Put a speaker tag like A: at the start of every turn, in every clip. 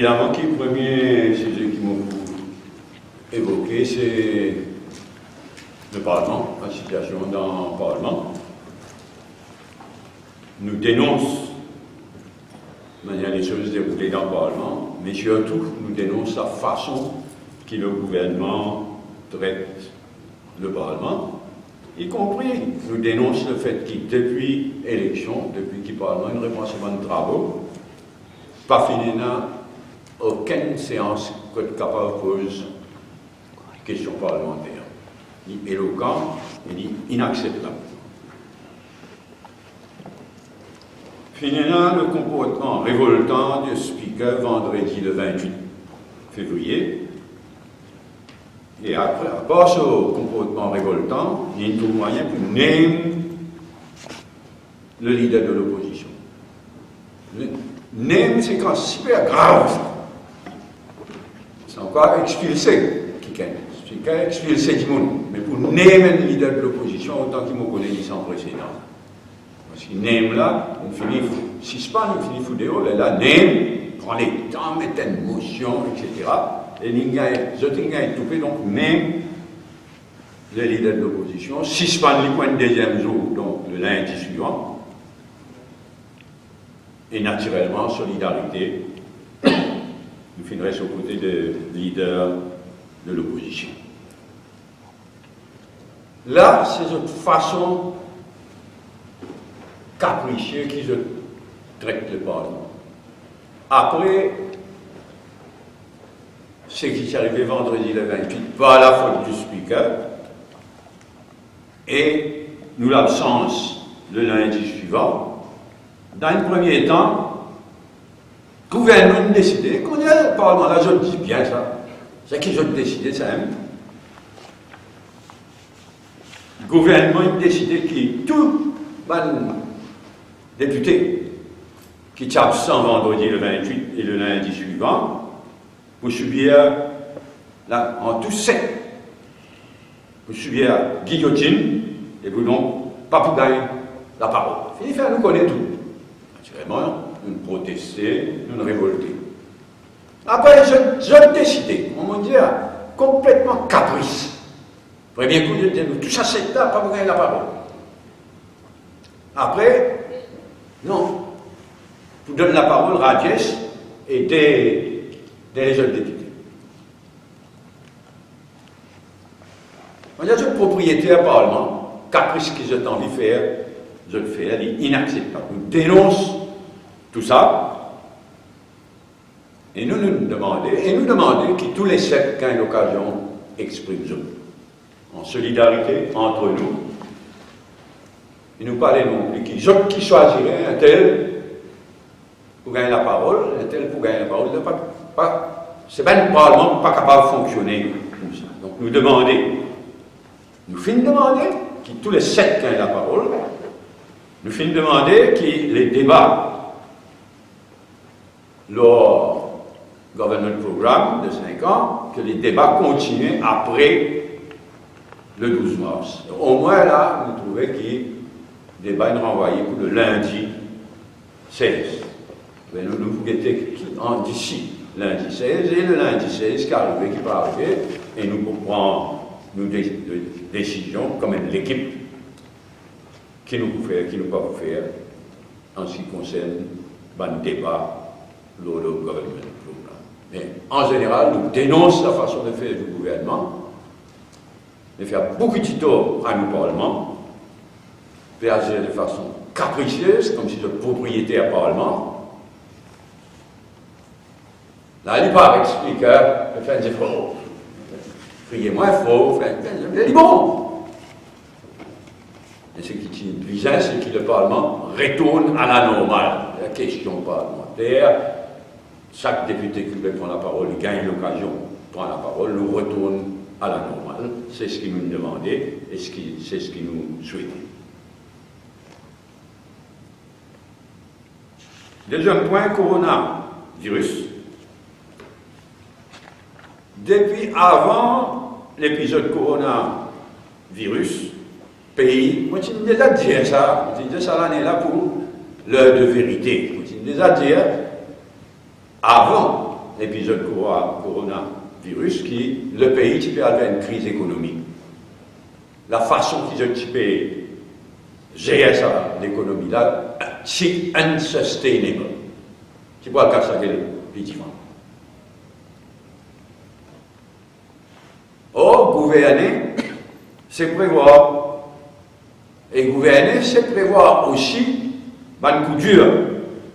A: évidemment, qui le premier sujet qui m'a évoqué, c'est le Parlement, la situation dans le Parlement. Nous dénonce de manière les choses déroulées dans le Parlement, mais surtout nous dénonce la façon que le gouvernement traite le Parlement, y compris nous dénonce le fait que depuis l'élection, depuis que le Parlement ne répond pas de travaux, pas fini aucune séance que capable pose question parlementaire, ni éloquent, ni inacceptable. Finalement, le comportement révoltant du speaker vendredi le 28 février. Et après, à part ce comportement révoltant, il y a un tout moyen pour nommer le leader de l'opposition. Nommer, c'est quand c'est super grave. C'est encore expulsé. Speaker expulsé du monde. Mais pour nommer le leader de l'opposition, autant qu'il me connaît sans précédent. Parce qu'il name là, on finit, si c'est pas, on finit fou dehors, là, name, prend les temps, met une motion, etc. Et les autres est tout fait, donc name le leader de l'opposition. Si c'est pas le point de deuxième jour, donc le lundi suivant. Et naturellement, solidarité, nous finirons aux côtés du leader de l'opposition. Là, c'est une façon capricieux qui se traite le Parlement. Après, ce qui s'est arrivé vendredi le 28, pas la faute du speaker, et nous l'absence le lundi suivant, dans un premier temps, le gouvernement a décidé qu'on y a le Parlement, là je dis bien ça, c'est qui ont décidé ça même. Le gouvernement a décidé que tout député qui est absent vendredi le 28 et le lundi suivant, pour subir, là, en tout sec, pour subir guillotine, et vous donc, pas pour gagner la parole. Il fait nous connaître tout. Naturellement, nous protester, nous révolter. Après, je décidé, on m'a dit, complètement caprice. Premier coup, je dis, nous tous acceptables, pas pour gagner la parole. Après, non. Vous donne la parole à Radies et des jeunes députés. On a une propriété à Parlement, caprice que j'ai envie de faire, je le fais, elle est inacceptable. Nous dénonçons tout ça, et nous demandons que tous les sept, quand l'occasion, expriment en solidarité entre nous. Et nous parlons non plus qui choisirait un tel pour gagner la parole, un tel pour gagner la parole. C'est bien le Parlement pas capable de fonctionner comme ça. Donc nous finissons de demander que tous les sept gagnent la parole. Nous finissons de demander que les débats, leur government programme de 5 ans, que les débats continuent après le 12 mars. Au moins là, nous trouvons que les débats sont renvoyés pour le lundi 16. Mais nous guettons d'ici lundi 16 et le lundi 16 qui arrive, qui peut arriver, et nous prendre des décisions comme l'équipe qui nous peut faire en ce qui concerne le débat lors du gouvernement. Mais en général, nous dénonçons la façon de faire du gouvernement, de faire beaucoup de tort à nos parlements, de agir de façon capricieuse, comme si notre propriété à Parlement. Là, il n'est pas avec speaker, il fait des faux. Criez moins faux, il est bon. Et ce qui est bizarre, c'est que le Parlement retourne à la normale. La question parlementaire, chaque député qui veut prendre la parole, il gagne l'occasion de prendre la parole, nous retourne à la normale. C'est ce qu'il nous demandait et c'est ce qu'il nous souhaitait. Deuxième point, coronavirus. Depuis avant l'épisode coronavirus, pays, moi je déjà dit ça, je dis ça l'année là pour l'heure de vérité. Je déjà dit avant épisode coronavirus qui, le pays qui peut avoir une crise économique. La façon qu'ils ont gérer ça, l'économie là, c'est unsustainable. Tu vois le cas ça effectivement. Or, gouverner, c'est prévoir. Et gouverner, c'est prévoir aussi un coup dur.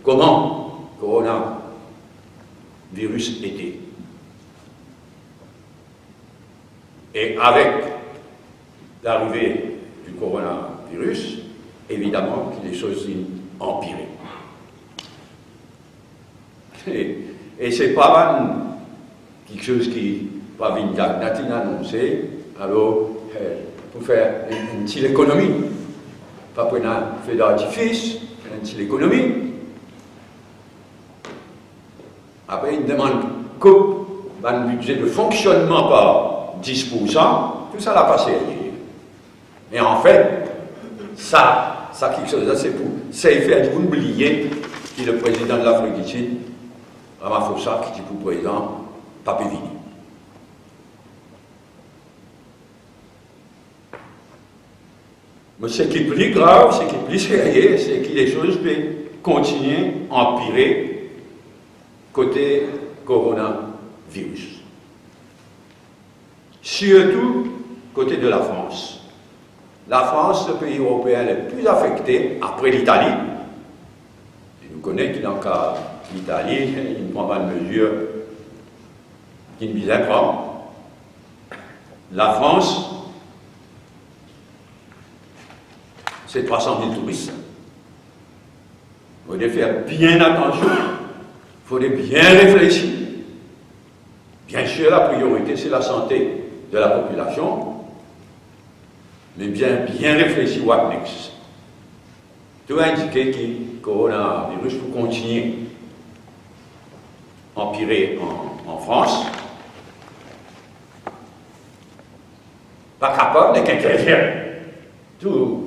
A: Comment coronavirus était. Et avec l'arrivée du coronavirus, évidemment que les choses ont empiré. Et c'est pas quelque chose qui va venir annoncé, alors pour faire une petite économie, pas pour un feu d'artifice, une petite économie. Après, une demande coupe un budget de fonctionnement par 10%, tout ça l'a passé. Et en fait, ça quelque chose, c'est faire oublier que le président de l'Afrique du Sud, Ramaphosa, qui est pour président, pas vini. Mais ce qui est plus grave, ce qui est plus sérieux, c'est que les choses peuvent continuer à empirer côté coronavirus. Surtout côté de la France. La France, le pays européen le plus affecté après l'Italie. Nous connaissons que dans le cas d'Italie, il ne prend pas de mesures qu'il ne visait pas. La France, c'est 300 000 touristes. Il faut faire bien attention, il faut bien réfléchir. Bien sûr, la priorité, c'est la santé de la population, mais bien réfléchir what next. Tout indiquer que le coronavirus peut continuer à empirer en France. Pas capable de quelqu'un. Tout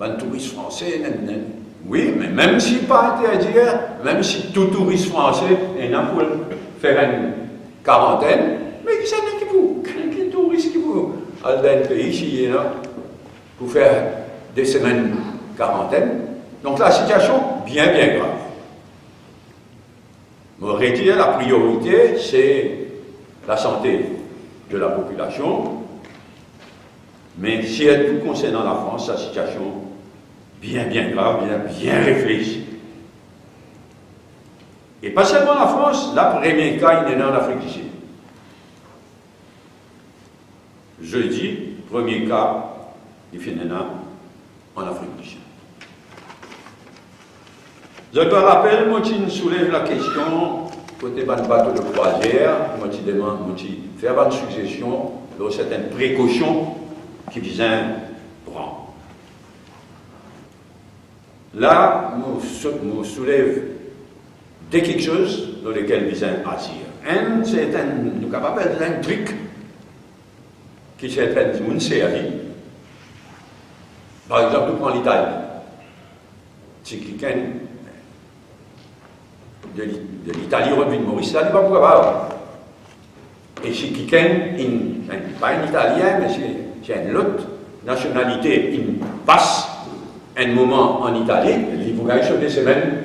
A: les touristes français, oui, mais même si pas interdit, même si tout touriste français est là pour faire une quarantaine, mais qui s'en est quel touriste qui vous aller dans un pays ici pour faire des semaines quarantaine. Donc la situation bien grave. On aurait dit la priorité, c'est la santé de la population, mais si elle tout concernant la France, la situation bien grave, bien réfléchie. Et pas seulement la France, la première cas, il est né en Afrique du Sud. Jeudi, premier cas, il est né en Afrique du Sud. Je te rappelle, moi, tu soulèves la question, côté d'un bateau de croisière, moi, tu demandes, faire une suggestion de certaines précautions qui visent prendre. Là, nous soulève de quelque chose dans lequel visent agir. C'est nous capable un truc qui s'appelle une série. Par exemple, nous prenons l'Italie. Si quelqu'un de l'Italie revient de Maurice, là, il va pouvoir. Et si quelqu'un, pas un Italien, mais c'est une autre nationalité, il passe un moment en Italie, il vous gagne sur des semaines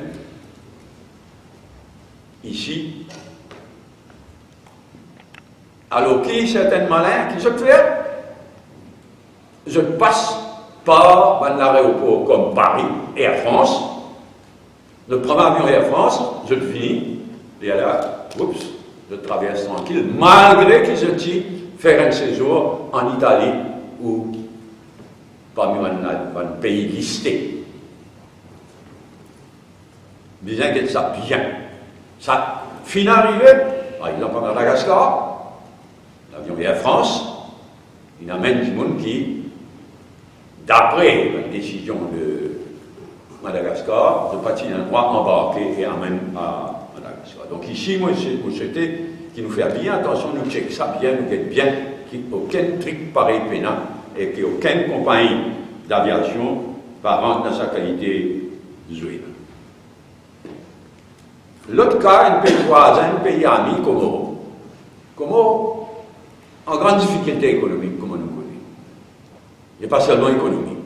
A: ici. Alors, qui est certain malin qui se fait? Je passe par un aéroport comme Paris, Air France, le premier avion Air France, je le finis, et là, oups, je traverse tranquille, malgré que je dis faire un séjour en Italie ou parmi un pays listé. Bien que ça bien. Ça finit arrivé, par exemple à Madagascar, l'avion Air France, il amène du monde qui, d'après la décision de Madagascar, de partir d'un endroit embarqué et amène à Madagascar. Donc ici, moi, je souhaitais qu'il nous fasse bien attention, nous check ça bien, nous guette bien, qu'il n'y ait aucun truc pareil pénal et qu'il n'y ait aucune compagnie d'aviation par rentre dans sa qualité juive. L'autre cas, un pays voisin, un pays ami, Comore. Comore, en grande difficulté économique, comme on nous connaît. Et pas seulement économique.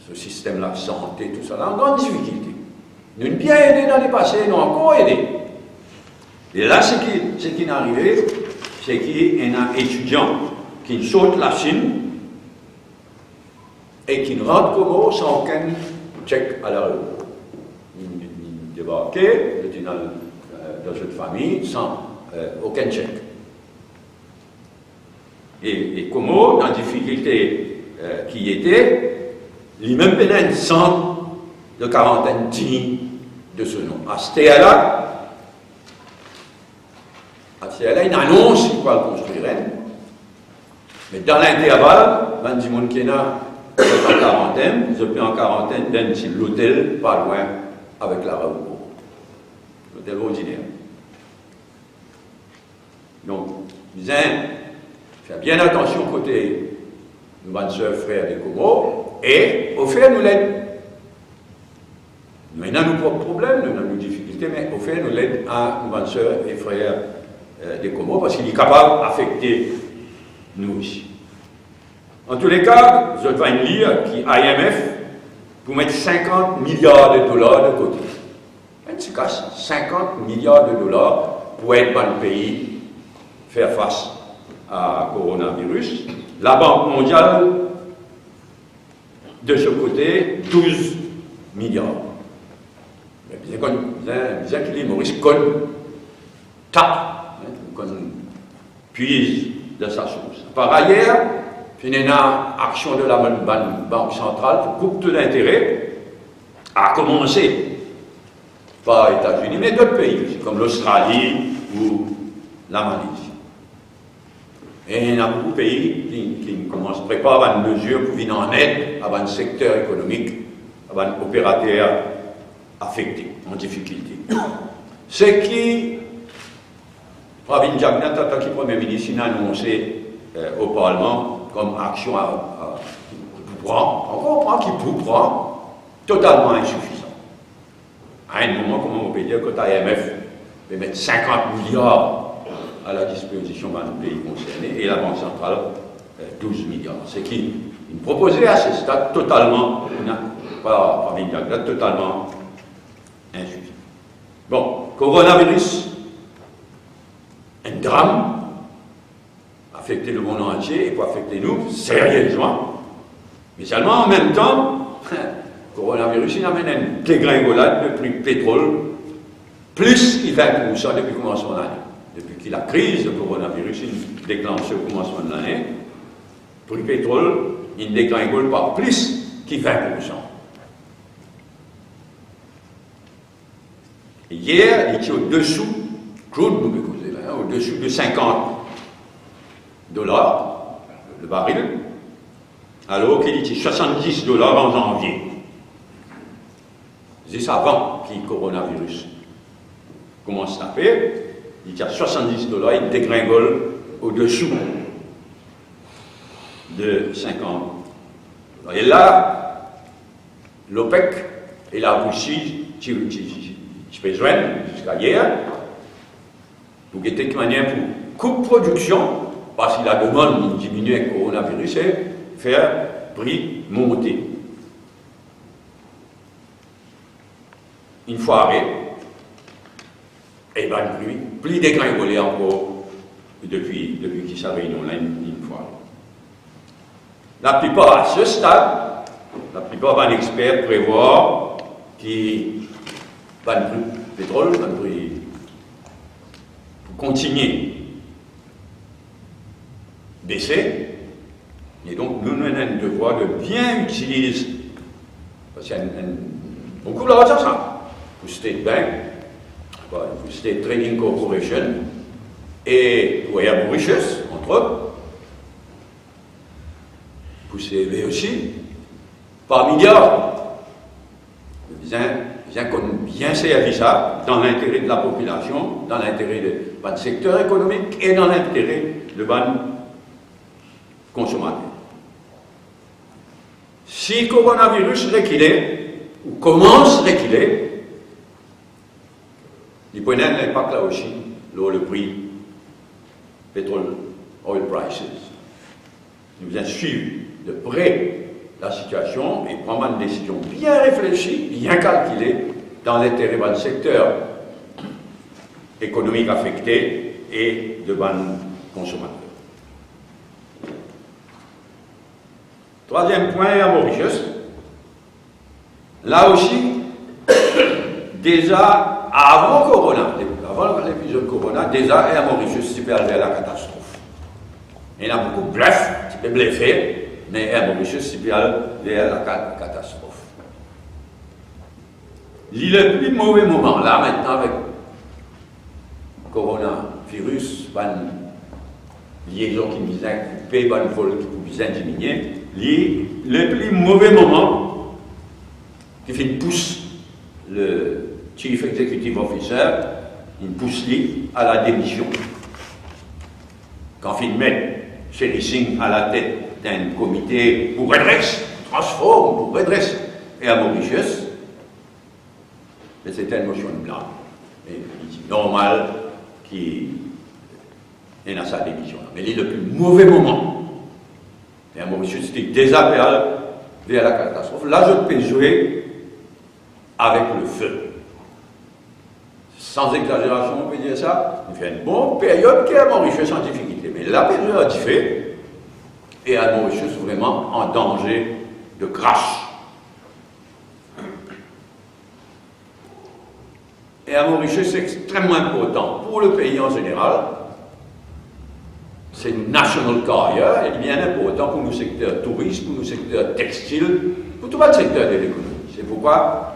A: Ce système-là, santé, tout ça, là, en grande difficulté. Nous avons bien aidé dans les passés, nous avons encore aidé. Et là, ce qui est arrivé, c'est qu'il y a un étudiant qui saute la Chine et qui rentre Comore sans aucun check à l'aéroport. Il débarquait, il était dans cette famille sans aucun check. Et Comore, dans la difficulté qui était, lui-même venait un centre de quarantaine digne de ce nom. À ce là il annonce qu'il va le construire. Mais dans l'intervalle, il y a des gens qui sont en quarantaine, ils sont en quarantaine dans l'hôtel pas loin avec l'aéroport. L'hôtel ordinaire. Donc, ils faire bien attention côté de nos soeurs frères des Comores et offrir nous l'aide. Nous avons nos propres problèmes, nous avons nos difficultés, mais offrir nous l'aide à nos soeurs et frères des Comores parce qu'il est capable d'affecter nous aussi. En tous les cas, je vais lire qui IMF pour mettre 50 milliards de dollars de côté. Un petit cas, 50 milliards de dollars pour aider le pays faire face à coronavirus. La Banque mondiale, de ce côté, 12 milliards. Mais bien que les Maurice tape, puise de sa source. Par ailleurs, il y a une action de la Banque centrale pour couper d'intérêt, à commencer par les États-Unis, mais d'autres pays, comme l'Australie ou la Malaisie. Et il y a beaucoup de pays qui commencent à préparer une mesure pour venir en aide à un secteur économique, à un opérateur affecté, en difficulté. Ce qui, Pravin Jagnat, en tant que Premier ministre, a annoncé au Parlement comme action à qui prend, totalement insuffisant. À un moment, comme on peut dire, que l'IMF va mettre 50 milliards à la disposition des pays concernés et la Banque centrale 12 milliards. Ce qui est proposé à ce stade totalement, totalement insuffisant. Bon, coronavirus, un drame, affecter le monde entier et pour affecter nous sérieusement. Mais seulement en même temps, le coronavirus il amène une dégringolade de prix du pétrole, plus qu'il 20% depuis le commencement de l'année. Depuis que la crise de coronavirus est déclenchée au commencement de l'année, le prix du pétrole, il ne dégringole pas plus qu'il 20%. Et hier, il était au-dessous, au-dessous de 50 dollars le baril, alors qu'il était 70 dollars en janvier. C'est ça avant que le coronavirus commence à taper, il était à 70 dollars, il dégringole au-dessous de 50 dollars. Et là, l'OPEC et la Russie, qui besoin jusqu'à hier, pour qu'il y ait une manière pour couper production, parce que la demande diminue avec le coronavirus, et faire prix monter. Une fois arrêté, et bien plus dégringolé encore depuis qu'il s'est réuni une fois. La plupart, à ce stade, la plupart des experts prévoient qu'il va le prix du pétrole, va le prix pour continuer baisser. Et donc, nous avons un devoir de bien utiliser, parce qu'il y a beaucoup d'argent, ça, pour State Bank, pour State Trading Corporation, et pour Air Mauritius, entre autres, pour CV aussi, par milliards. Bien qu'on bien servi ça dans l'intérêt de la population, dans l'intérêt du secteur économique et dans l'intérêt de consommateurs. Si le coronavirus reculait, ou commence à reculer, il prenez l'impact là aussi, le prix pétrole, oil prices. Nous allons suivre de près la situation et prendre une décision bien réfléchie, bien calculée, dans l'intérêt du secteur économique affecté et de bonnes consommateurs. Troisième point, à Mauritius. Là aussi, déjà avant Corona, avant l'épisode Corona, déjà à Mauritius, c'est vers la catastrophe. Il y en a beaucoup de bluffs, tu peux bluffer, mais à Mauritius, c'est vers la catastrophe. Le plus mauvais moment, là maintenant, avec coronavirus, une liaison qui nous a coupé, une vol qui nous a diminué, le plus mauvais moment qui fait une pousse le Chief Executive Officer, une pousse à la démission. Quand il met Sherry Singh à la tête d'un comité pour redresse, transforme, pour redresse, et à Mauritius, c'était une motion de blanc. Et c'est normal qu'il ait sa démission. Mais il est le plus mauvais moment. Et à Mauritius, c'était désappel vers la catastrophe. Là, je peux jouer avec le feu. Sans exagération, on peut dire ça. Il fait une bonne période qui est à Mauritius en difficulté. Mais la période a fait, et à Mauritius vraiment en danger de crash. Et à Mauritius, c'est extrêmement important pour le pays en général. C'est une national carrière, et bien important pour nos secteurs touristes, pour nos secteurs textiles, pour tout le secteur de l'économie. C'est pourquoi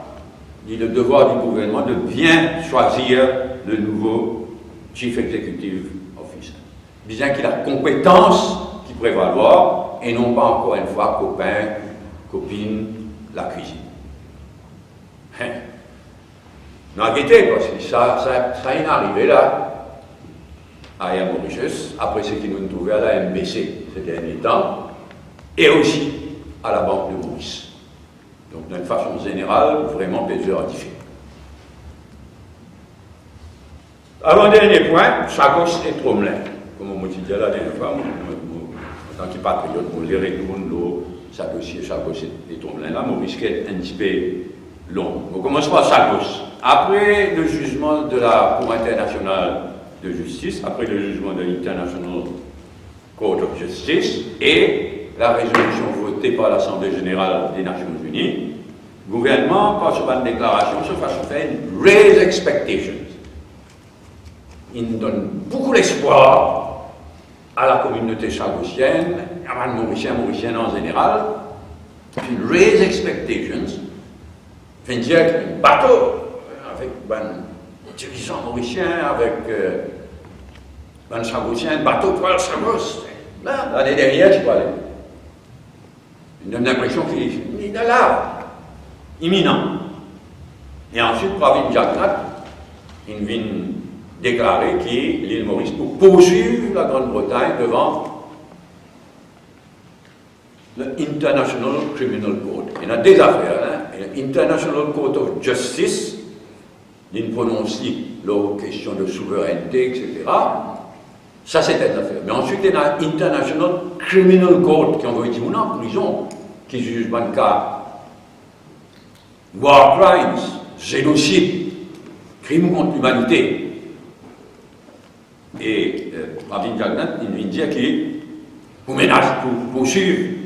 A: il est le devoir du gouvernement de bien choisir le nouveau Chief Executive Officer. Bien qu'il a compétence qui prévaloir, et non pas encore une fois copain, copine, la cuisine. N'inquiétez parce que ça est arrivé là, à Mauritius, après ce qui nous trouvait à la MBC ces derniers temps, et aussi à la Banque de Maurice. Donc, d'une façon générale, vraiment plusieurs différents. Avant-dernier point, Chagos et Tromelin. Comme on m'a dit la dernière fois, en tant que patriote, on lirait tout le monde, Chagos et Tromelin. Là, mon risque est un petit peu long. On commence par Chagos. Après le jugement de la Cour internationale de justice, après le jugement de l'International Court of Justice et la résolution votée par l'Assemblée générale des Nations Unies, le gouvernement, par une déclaration, se façon faire une raise expectations. Il donne beaucoup d'espoir à la communauté chagossienne, à la mauricienne en général. Une raise expectations, fait dire qu'un bateau avec un dirigeant mauricien, avec un chagossien, un bateau pour le Chagos. Là, l'année dernière, tu peux aller. Il donne l'impression qu'il est là, imminent. Et ensuite, Pravin Jagnat, il vient déclarer qu'il est l'île Maurice pour poursuivre la Grande-Bretagne devant l'International Criminal Court. Il y a des affaires, l'International Court of Justice, il prononce la question de souveraineté, etc. Ça, c'est une affaire. Mais ensuite, il y a l'International Criminal Court qui envoie des gens en prison, qui juge un cas war crimes, génocide, crimes contre l'humanité. Et Pravin Jagnat, il vient dire qu'il menace pour poursuivre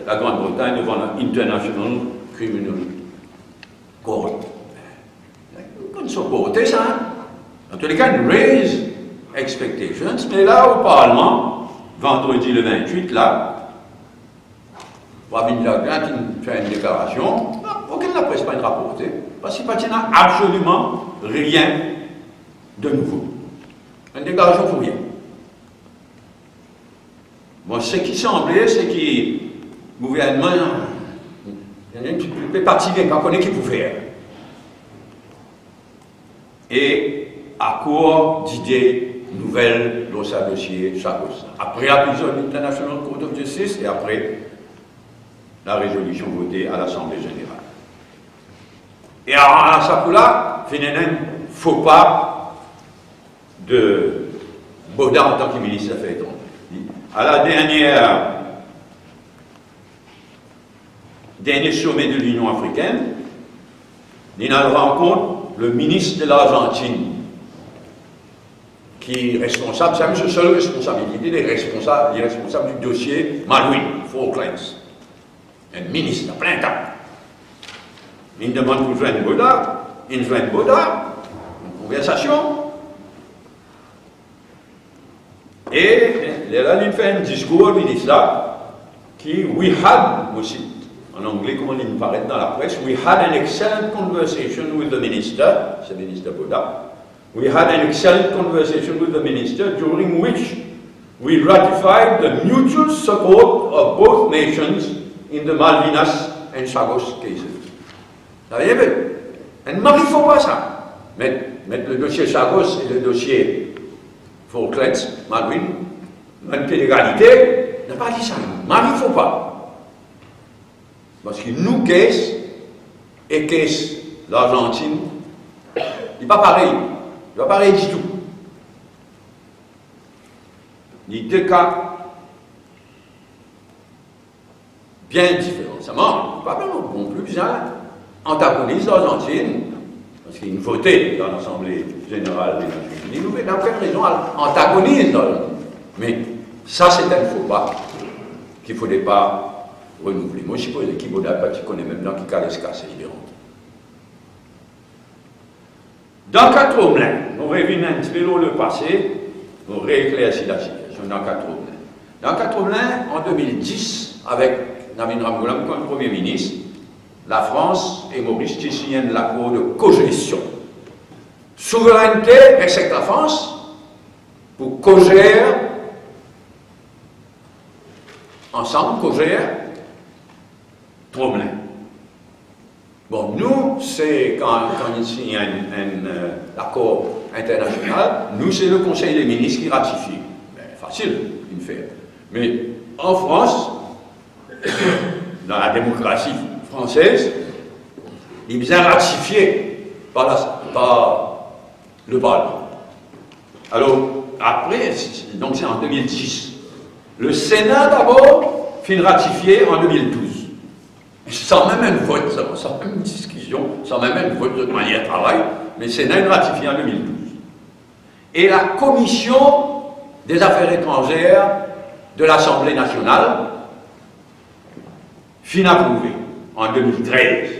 A: la Grande-Bretagne devant l'International Criminal Court. Ils ne sont pas votés, ça. En tous les cas, une raise expectations, mais là, au Parlement, vendredi le 28, là, Pravin Jagnat fait une déclaration, aucune de la presse pas rapportée, parce qu'il n'y a absolument rien de nouveau. Une déclaration pour rien. Bon, ce qui semblait, c'est que le gouvernement, il y a un petit peu particulier, on connaît qui peut faire. Et à court d'idées nouvelles dans ce dossier, chaque chose. Après la prison International Court of Justice et après la résolution votée à l'Assemblée générale. Et à ça coup-là, il y a une faux pas de Baudin en tant que ministre des Affaires étrangères. À la dernier sommet de l'Union africaine, il rencontre le ministre de l'Argentine, qui est responsable, c'est la seule responsabilité des responsables, du dossier Malwin, Falklands. Un ministre à plein temps. Il demande pour joindre Baudin, une conversation. Et là, il fait un discours au ministre là, qui, we had, aussi, en anglais, comment il paraît dans la presse, we had an excellent conversation with the minister, c'est le ministre Baudin. We had an excellent conversation with the minister during which we ratified the mutual support of both nations in the Malvinas and Chagos cases. Vous voyez, mais il ne faut pas ça. Mettre le dossier Chagos et le dossier Falklands, Malwin, un pied d'égalité, n'a pas dit ça. Il ne faut pas. Parce que nous, caisse et caisse l'Argentine, il n'est pas pareil. Il n'est pas pareil du tout. Les deux cas bien différents. Ça manque. Pas non plus bien antagonise l'Argentine, parce qu'il y a une voté dans l'Assemblée générale des Nations Unies. Nous, dans quelle raison, elle antagonise l'Argentine. Mais ça, c'est un faux pas qu'il ne faudrait pas renouveler. Moi, je suppose que Baudin, tu connais même dans qui cas de se casser, il est rentré. Dans Quatre-Omelin, on revient un petit peu dans le passé, on rééclaircit la situation dans Quatre-Omelin. Dans Quatre-Omelin, en 2010, avec Navin Ramgoolam comme Premier ministre, la France et Maurice signent l'accord de cogestion. Souveraineté, excepte la France, pour cogère, ensemble, cogère, Tromelin. Bon, nous, c'est quand il signe un accord international, nous, c'est le Conseil des ministres qui ratifie. Ben, facile, une fait. Mais en France, dans la démocratie française, il est bien ratifié par le Parlement. Alors, après, donc c'est en 2010. Le Sénat, d'abord, finit ratifié en 2012. Sans même un vote, sans même une discussion, sans même un vote de manière de travail, mais le Sénat est ratifié en 2012. Et la Commission des Affaires étrangères de l'Assemblée nationale finit approuvé en 2013.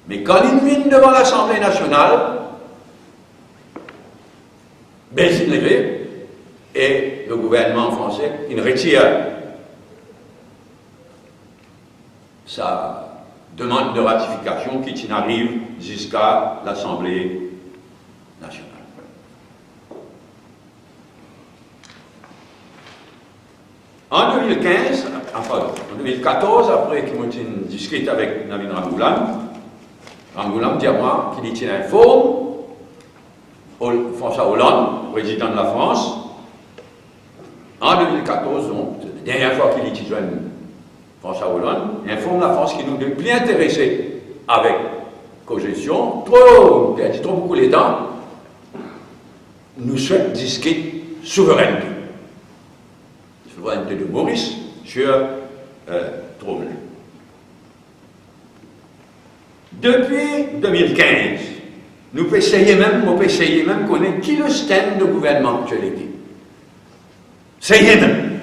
A: Mais quand il mine devant l'Assemblée nationale, Belgique levé, et le gouvernement français, il retire sa demande de ratification qui n'arrive jusqu'à l'Assemblée nationale. En 2015, enfin, en 2014, après qu'il discute avec Navin Ramgoolam dit à moi qu'il y tient un forum, François Hollande, président de la France, en 2014, donc, la dernière fois qu'il y joint François Hollande, informe la France qui nous est plus intéressé avec cogestion, trop beaucoup les temps, nous souhaite discuter souveraineté. Souveraineté de Maurice sur Tromelin. Depuis 2015, nous pouvons essayer même de connaître qui le stand de gouvernement actualité. Essayez même.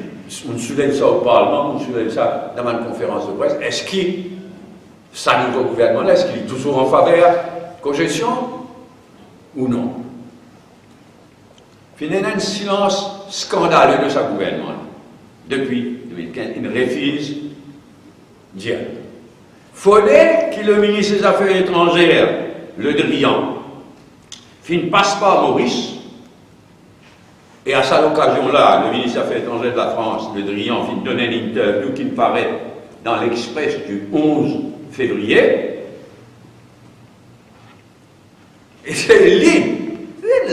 A: On soulève ça au Parlement, on soulève ça dans une conférence de presse. Est-ce qu'il, ça nouveau gouvernement, est-ce qu'il est toujours en faveur de cogestion ou non? Il y a un silence scandaleux de ce gouvernement. Depuis 2015, il refuse de dire. Faudrait que le ministre des Affaires étrangères, Le Drian, passe par Maurice. Et à cette occasion-là, le ministre des Affaires étrangères de la France, Le Drian, vient donner une interview qui me paraît dans l'Express du 11 février. Et c'est lui,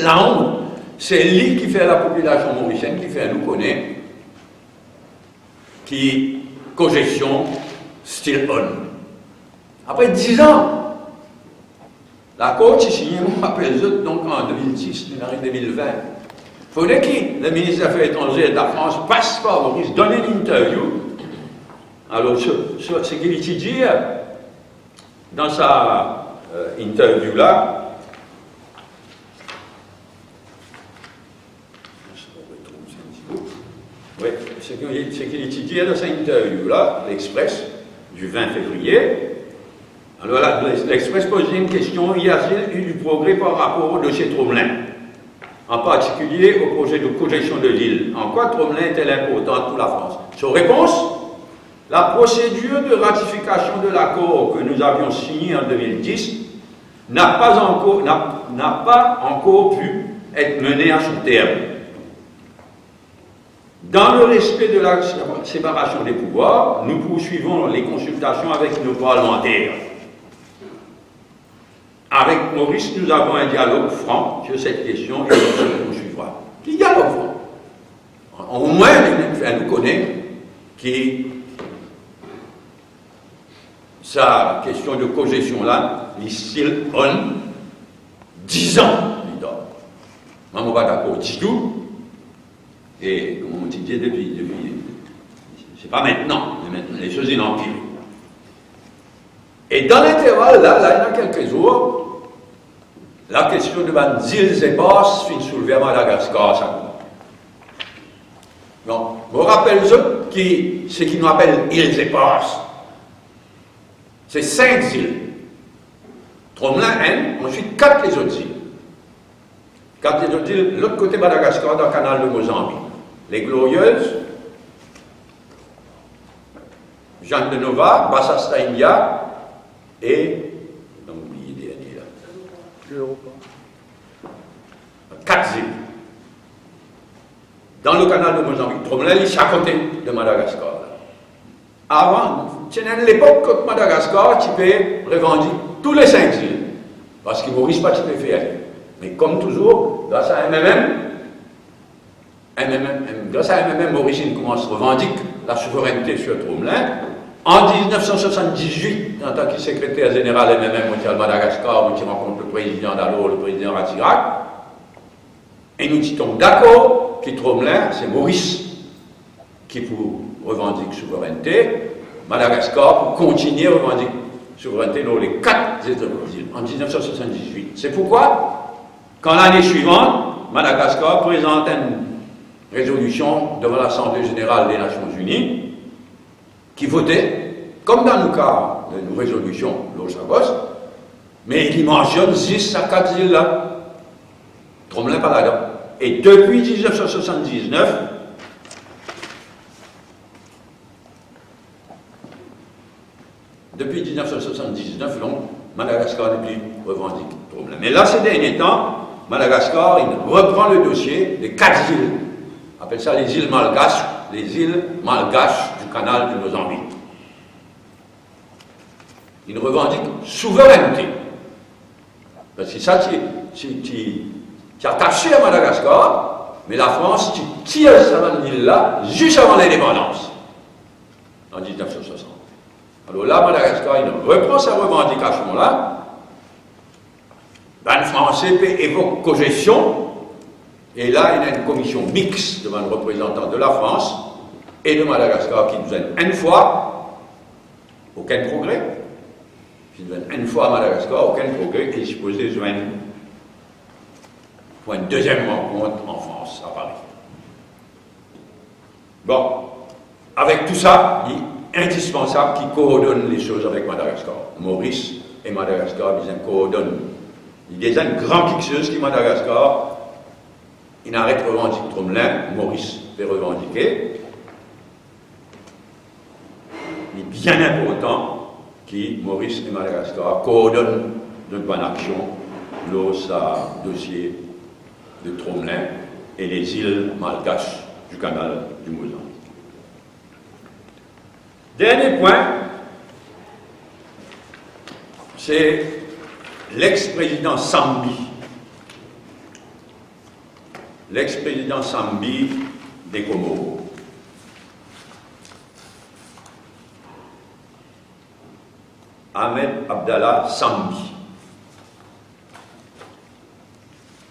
A: la honte, c'est lui qui fait la population mauricienne, qui fait nous connaître, qui, cogestion, still on. Après 10 ans, L'accord qui signé, on appelle donc en 2010, nous en 2020. Il faudrait que le ministre des Affaires étrangères de la France passe par Maurice, donne une interview. Alors, sur ce qu'il dit dans sa interview là, oui, ce qu'il étudiait dans cette interview-là, l'Express, du 20 février. Alors là, l'Express posait une question, y a-t-il eu du progrès par rapport au dossier Tromelin, en particulier au projet de cogestion de l'île? En quoi Tromelin est-elle importante pour la France? Sa réponse, la procédure de ratification de l'accord que nous avions signé en 2010 n'a pas encore pu être menée à son terme. Dans le respect de la séparation des pouvoirs, nous poursuivons les consultations avec nos parlementaires. Avec Maurice, nous avons un dialogue franc sur cette question et nous se poursuivra. Qui dialogue franc? Au moins, elle nous connaît qui, sa question de cogestion-là, il still on 10 ans. Moi, je ne suis pas d'accord du tout. Et comme on dit depuis c'est pas maintenant, mais maintenant, les choses ils empirent. Et dans l'intervalle, là, il y a quelques jours, la question de Van îles éparses finit soulevée à Madagascar, ça. Donc, je me rappelle ce qu'ils nous appellent îles éparses. C'est 5 îles. Tromelin, ensuite 4 les autres îles. 4 les autres îles, l'autre côté Madagascar, dans le canal de Mozambique. Les Glorieuses, Jeanne de Nova, Bassa India et. On a oublié les derniers là.
B: L'Europa.
A: 4 îles. Dans le canal de Mozambique, Tromelin, il est à côté de Madagascar. Avant, c'est à l'époque que Madagascar, tu peux revendiquer tous les 5 îles. Parce qu'il ne risque pas de faire. Mais comme toujours, grâce à MMM, Maurice commence à revendiquer la souveraineté sur Tromelin. En 1978, en tant que secrétaire général MMM mondial Madagascar, nous rencontre le président d'alors, le président Ratirac, et nous disons d'accord que Tromelin, c'est Maurice qui pour revendique souveraineté, Madagascar pour continuer à revendiquer souveraineté dans les 4 îles en 1978. C'est pourquoi, quand l'année suivante, Madagascar présente une résolution devant l'Assemblée générale des Nations Unies qui votait, comme dans le cas de nos résolutions Los mais qui mentionne 6 à 4 îles là. Tromelin pas là-dedans. Et depuis 1979, donc, Madagascar n'est plus revendiqué Tromelin. Mais là, ces derniers temps, Madagascar, il reprend le dossier des 4 îles. On appelle ça les îles malgaches du canal de Mozambique. Il revendique souveraineté. Parce que ça, tu es attaché à Madagascar, mais la France, tu tires cette île-là juste avant l'indépendance, en 1960. Alors là, Madagascar, il reprend sa revendication-là. Le Français évoque cogestion, et là, il y a une commission mixte devant le représentant de la France et de Madagascar qui nous donne une fois aucun progrès. Qui nous donne une fois à Madagascar aucun progrès, qui est supposé joindre pour une deuxième rencontre en France, à Paris. Bon, avec tout ça, il est indispensable qu'ils coordonnent les choses avec Madagascar. Maurice et Madagascar, ils coordonnent. Il y a une grande fixeuse qui Madagascar, il arrête de revendiquer Tromelin, Maurice fait revendiquer. Il est bien important que Maurice et Madagascar coordonnent notre bonne action lors du dossier de Tromelin et les îles malgaches du canal du Mozambique. Dernier point, c'est l'ex-président Sambi. L'ex-président Sambi des Comores. Ahmed Abdallah Sambi.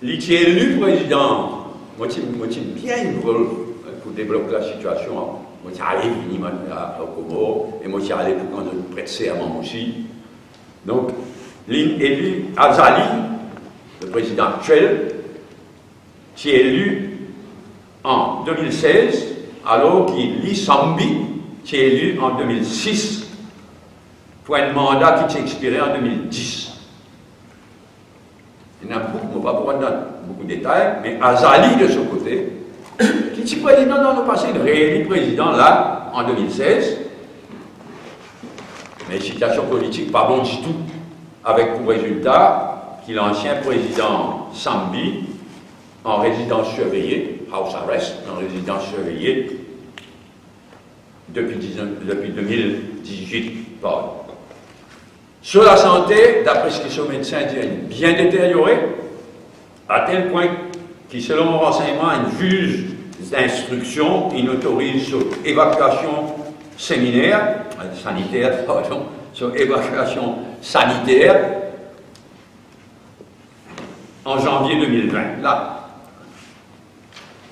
A: Il est élu président. Moi, je bien une rôle pour développer la situation. Moi, je suis allé au Comore, et moi, je suis allé pour quand je prête serment aussi. Donc, l'élu Azali, le président actuel, qui est élu en 2016, alors qu'il lit Sambi, qui est élu en 2006, pour un mandat qui s'est expiré en 2010. Il y en a beaucoup, on ne va pas prendre beaucoup de détails, mais Azali de ce côté, qui est président dans le passé, il est réélu président là, en 2016, mais situation politique pas bon du tout, avec pour résultat qu'il l'ancien président Sambi, en résidence surveillée, house arrest, en résidence surveillée, depuis 2018. Pardon. Sur la santé, d'après ce que ce médecin dit, elle est bien détériorée, à tel point qu'il, selon mon renseignement, une juge d'instruction, il autorise sur évacuation sanitaire, pardon, sur évacuation sanitaire, en janvier 2020, là.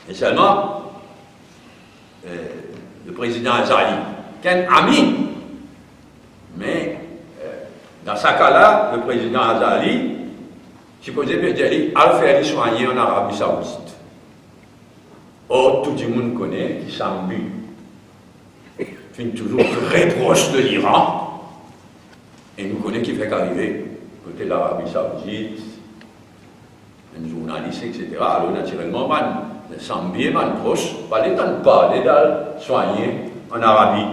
A: Et seulement, le président Azali, qu'un ami, mais dans ce cas-là, le président Azali, supposé bien dire, a fait soigner en Arabie Saoudite. Or, tout le monde connaît qui Sambi est toujours très proche de l'Iran, et nous connaissons qui fait qu'arriver côté de l'Arabie Saoudite, un journaliste, etc. Alors, naturellement, Sambi est proche, pas l'état de pas d'aller soigner en Arabie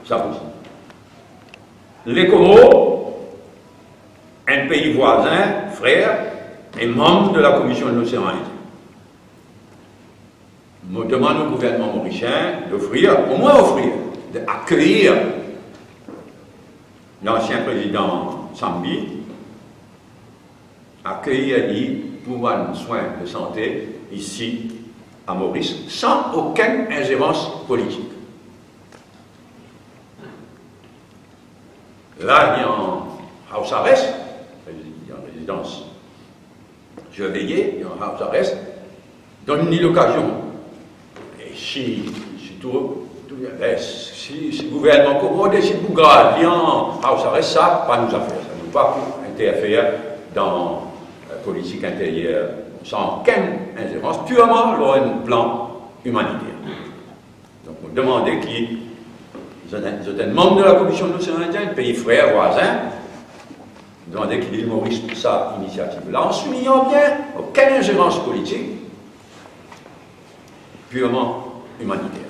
A: Saoudite. Les Comores, un pays voisin, frère, et membre de la Commission de l'océan Indien. Je demande au gouvernement mauricien d'offrir, au moins d'accueillir l'ancien président Sambi, accueillir lui pour un soin de santé ici à Maurice, sans aucune ingérence politique. Là, il y a un house arrest, en résidence surveillée, il y a un house arrest, donne-lui l'occasion. Et si le gouvernement commun décide pour grave, il y a un house arrest, ça, pas nous affaires, ça ne pas interférer dans la politique intérieure, sans aucune ingérence, purement dans un plan humanitaire. Donc, on demandait qui. Vous êtes un membre de la Commission de l'océan Indien, un pays frère, voisin. Vous demandez qu'il est Maurice pour sa initiative-là, en soulignant bien aucune ingérence politique, purement humanitaire.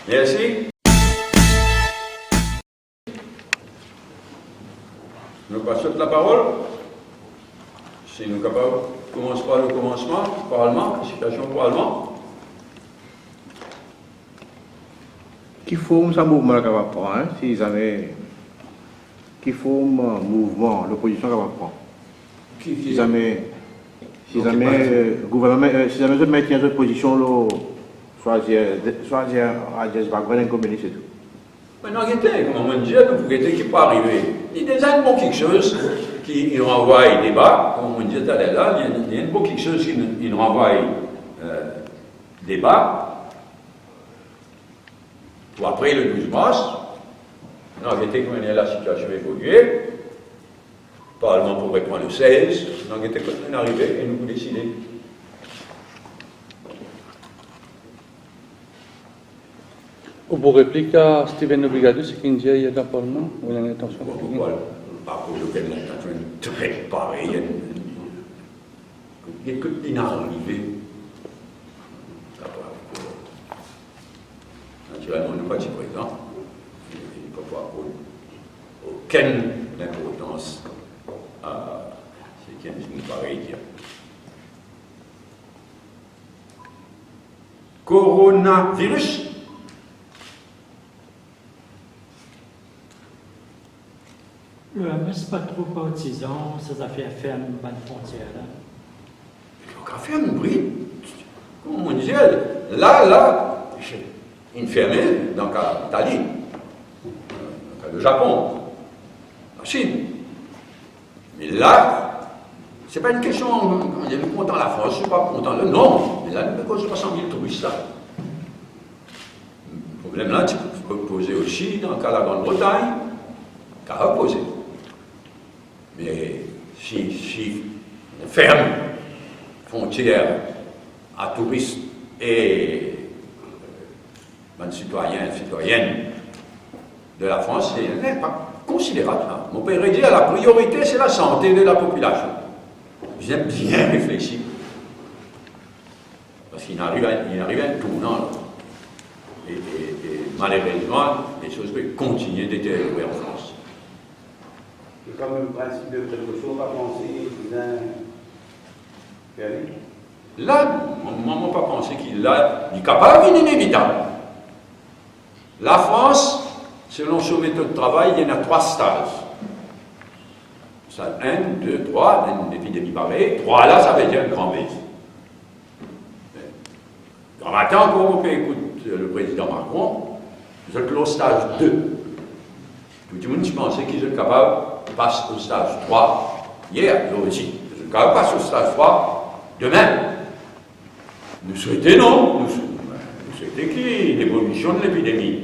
A: Merci. Nous passons la parole. Si nous sommes capables, commence par le commencement, Parlement, citation au Parlement.
B: Qui forme ce mouvement qu'on va prendre, si jamais qui forme un mouvement, l'opposition qu'on va prendre. Si jamais le gouvernement, si jamais je maintiens cette position, choisir à Jazz Bagman comme ministre et tout.
A: Maintenant, comme on dit, nous pouvons qui peut arriver. Il y a déjà quelque chose qui nous renvoie à débat, comme on dit tout à l'heure, il y a quelque chose qui nous renvoie à débat. Pour après le 12 mars, nous avons été comme la situation évoluée. Le Parlement pourrait prendre le 16, nous avons été arrivé et nous avons décidé.
C: Pour réplique à Steven Obrigado, c'est qu'il y a un Parlement ou une intention de
A: pas pour lequel on est en train de préparer. Il y a que d'inarrivé. Naturellement, nous ne sommes pas présents. Il ne peut pas avoir aucune importance à ce qui nous paraît dire. Coronavirus.
D: Le MS pas trop partisan, ces affaires ferment pas de frontières.
A: Donc, affaire de bruit, comme on disait, là, une fermée dans le cas d'Italie, dans le cas du Japon, la Chine. Mais là, C'est pas une question, il y a content la France, je suis pas content là. Non, mais là, il y a 300 000 touristes là. Le problème là, tu peux poser aussi dans le cas de la Grande-Bretagne, tu as posé. Mais si on ferme frontières à touristes et citoyens et citoyennes de la France, c'est un impact considérable. Mon père dit la priorité, c'est la santé de la population. Bien réfléchi. Parce qu'il arrive à un tournant. Là. Et malheureusement, les choses peuvent continuer de détériorer en France.
E: C'est comme un principe de précaution, pas penser qu'il
A: Là, on n'a pas pensé qu'il est capable, il est inévitable. La France, selon son méthode de travail, il y en a 3 stages. Ça, 1, 2, 3, une épidémie pareille. 3 là, ça veut dire un grand baiser. Quand matin, encore, on peut écouter le président Macron, vous êtes au stage 2. Tout le monde pensait qu'ils étaient capables de passer au stage 3 hier, eux aussi. Ils étaient capables de passer au stage 3 demain. Nous souhaitons non. Nous souhaitons qu'il y ait une évolution de l'épidémie.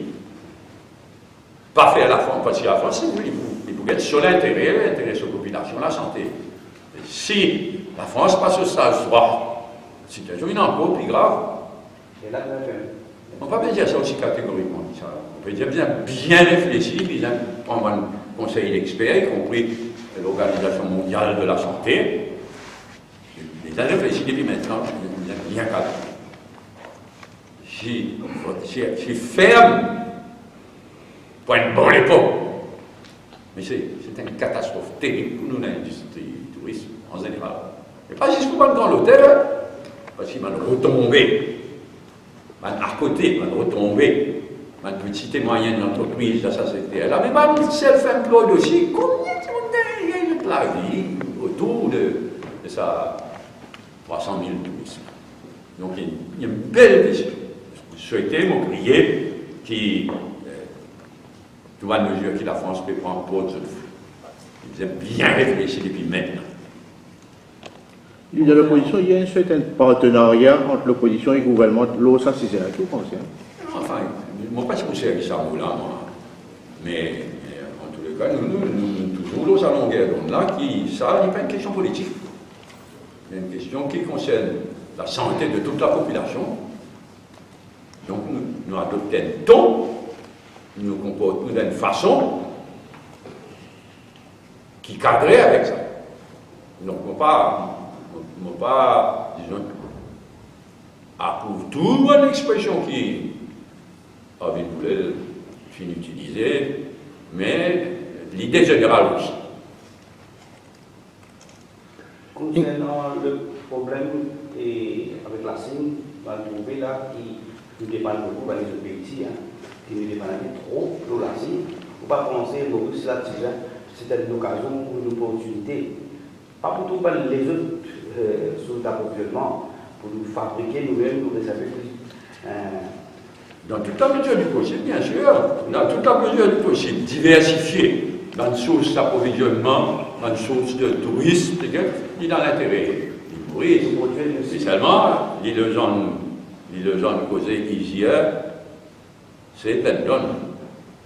A: Pas faire la France, parce que la France, il faut être sur l'intérêt de la population, la santé. Et si la France passe au stage 3, la situation est encore plus grave.
E: Et là,
A: on ne peut pas dire ça aussi catégoriquement. On peut dire bien réfléchi, bien prendre un conseil d'experts, y compris l'Organisation mondiale de la santé. Bien réfléchi depuis maintenant, bien cadré. Si ferme, point bon l'époque. Mais c'est une catastrophe terrible pour nous, l'industrie du tourisme en général. Et pas juste pour dans l'hôtel, parce qu'il va retomber. À côté, on va retomber, une petite et moyenne entreprise dans sa société. Là, mais un self-employed aussi, combien de monde gagne la vie autour de sa 300 000 touristes. Donc, il y a une belle vision. Je souhaitais, mon prier, qui, toute la mesure que la France peut prendre pour ils aiment bien réfléchir depuis maintenant.
B: De l'opposition, il y a un certain partenariat entre l'opposition et le gouvernement. L'eau, ça, c'est ça, tout comme ça.
A: Enfin, je ne sais pas si vous savez ça, moi. Mais en tous les cas, nous toujours l'eau à longueur d'onde là, ça n'est pas une question politique. C'est une question qui concerne la santé de toute la population. Donc, nous adoptons un ton, nous nous comportons d'une façon qui cadrait avec ça. Donc, on ne pas, disons, approuve toute une expression qui avait voulu utiliser, mais l'idée générale aussi.
E: Concernant le problème avec la Chine, on va trouver là qui nous dépend beaucoup de nos pays, qui nous dépend trop de la Chine. Il ne faut pas penser que c'est une occasion ou une opportunité. Pas pour tout les autres sources d'approvisionnement, pour nous fabriquer nous-mêmes, nous réserver plus.
A: Dans toute la mesure du possible, bien sûr, dans toute la mesure du possible, diversifier dans une source d'approvisionnement, dans une source de tourisme, il a l'intérêt du tourisme. Spécialement, les deux zones causées ici, c'est plein donne.